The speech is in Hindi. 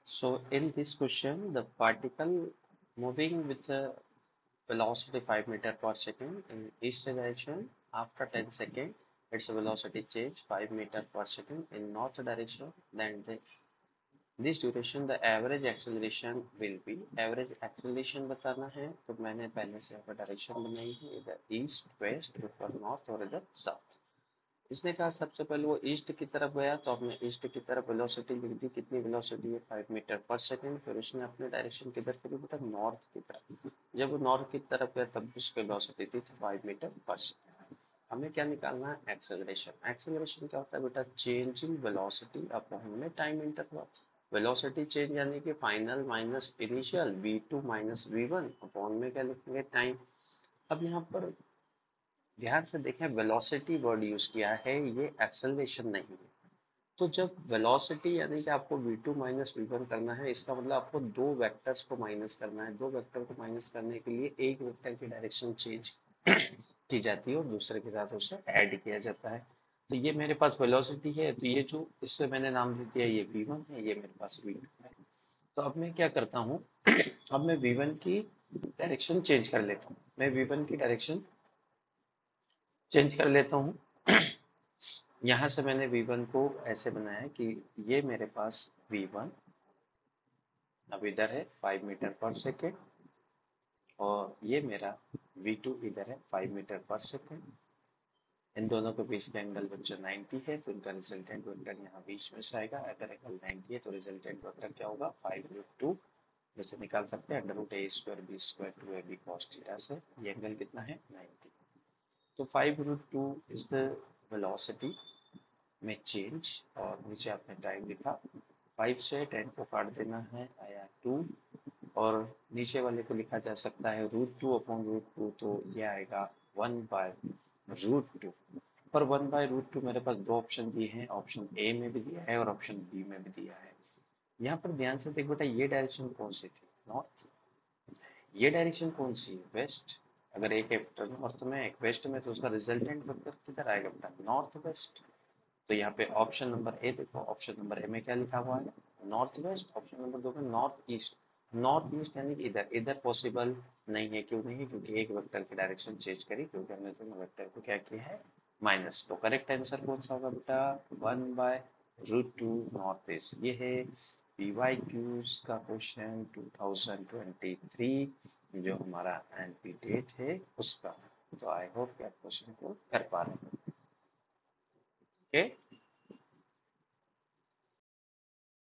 So in this question, the particle moving with a velocity 5 meter per second in east direction after 10 seconds, its velocity change 5 meter per second in north direction. Then this duration the average acceleration will be average acceleration बताना है तो मैंने पहले से यहाँ पर डायरेक्शन बनाई है इधर ईस्ट वेस्ट ऊपर नॉर्थ और इधर साउथ। इसने कहा सबसे पहले वो ईस्ट की तरफ गया तो हमने ईस्ट की तरफ वेलोसिटी लिख दी, कितनी वेलोसिटी है 5 मीटर पर सेकंड। फिर उसने अपने डायरेक्शन किधर करी बेटा नॉर्थ की तरफ, जब वो नॉर्थ की तरफ गया तब उसकी वेलोसिटी थी 5 मीटर पर सेकंड। हमें क्या निकालना है एक्सेलरेशन। एक्सेलरेशन क्या होता है बेटा चेंज इन वेलोसिटी अपॉन में टाइम इंटरवल। वेलोसिटी चेंज यानी कि final minus initial v2 minus v1 upon में क्या लिखेंगे टाइम। अब यहाँ पर ध्यान से देखें वेलोसिटी वर्ड यूज किया है, ये एक्सेलरेशन नहीं है। तो जब वेलोसिटी यानी कि आपको v2 माइनस v1 करना है, इसका मतलब आपको दो वेक्टर्स को माइनस करना है। दो वेक्टर को माइनस करने के लिए एक वेक्टर की डायरेक्शन चेंज की जाती है और दूसरे के साथ उसे ऐड किया जाता है। तो ये मेरे पास वेलोसिटी है, तो ये जो इससे मैंने नाम दे दिया ये v1 है, ये मेरे पास v2 है। तो अब मैं क्या करता हूँ अब मैं v1 की डायरेक्शन चेंज कर लेता हूँ। मैं v1 की डायरेक्शन चेंज कर लेता हूँ। यहाँ से मैंने v1 को ऐसे बनाया कि ये मेरे पास v1 अब इधर है 5 मीटर पर सेकेंड और ये मेरा v2 इधर है 5 मीटर पर सेकेंड। इन दोनों के बीच का एंगल बच्चा 90 है तो इनका रिजल्टेंट वेक्टर यहाँ बीच में से आएगा। अगर एंगल 90 है तो रिजल्टेंट वेक्टर क्या होगा 5√2, जैसे निकाल सकते हैं √a²b² 2ab cos थीटा से। ये एंगल कितना है 90। तो 5√2 इज द वेलोसिटी में चेंज और नीचे आपने टाइम लिखा। 5 से 10 को काट देना है आया 2 और नीचे वाले को लिखा जा सकता है √2 अपॉन √2 तो ये आएगा 1/√2। पर 1/√2 मेरे पास दो ऑप्शन दिए हैं, ऑप्शन ए में भी दिया है और ऑप्शन बी में भी दिया है। यहाँ पर ध्यान से देख बेटा ये डायरेक्शन कौन सी थी नॉर्थ, ये डायरेक्शन कौन सी है वेस्ट। अगर एक वेक्टर नॉर्थ में एक वेस्ट में तो उसका रिजल्टेंट वेक्टर किधर आएगा बेटा नॉर्थ वेस्ट। तो यहाँ पे ऑप्शन नंबर ए देखो, ऑप्शन नंबर ए में क्या लिखा हुआ है नॉर्थ वेस्ट, ऑप्शन नंबर दो में नॉर्थ ईस्ट। नॉर्थ ईस्ट यानी कि इधर, इधर पॉसिबल नहीं है। क्यों नहीं है क्योंकि एक वेक्टर की डायरेक्शन चेंज करी, क्योंकि हमने दोनों वेक्टर को क्या किया है माइनस। तो करेक्ट आंसर कौन सा होगा बेटा 1/√2 नॉर्थ ईस्ट। ये है PYQs का क्वेश्चन 2023 जो हमारा एनपी डेट है उसका। तो आई होप कि आप क्वेश्चन को कर पा रहे हैं। ओके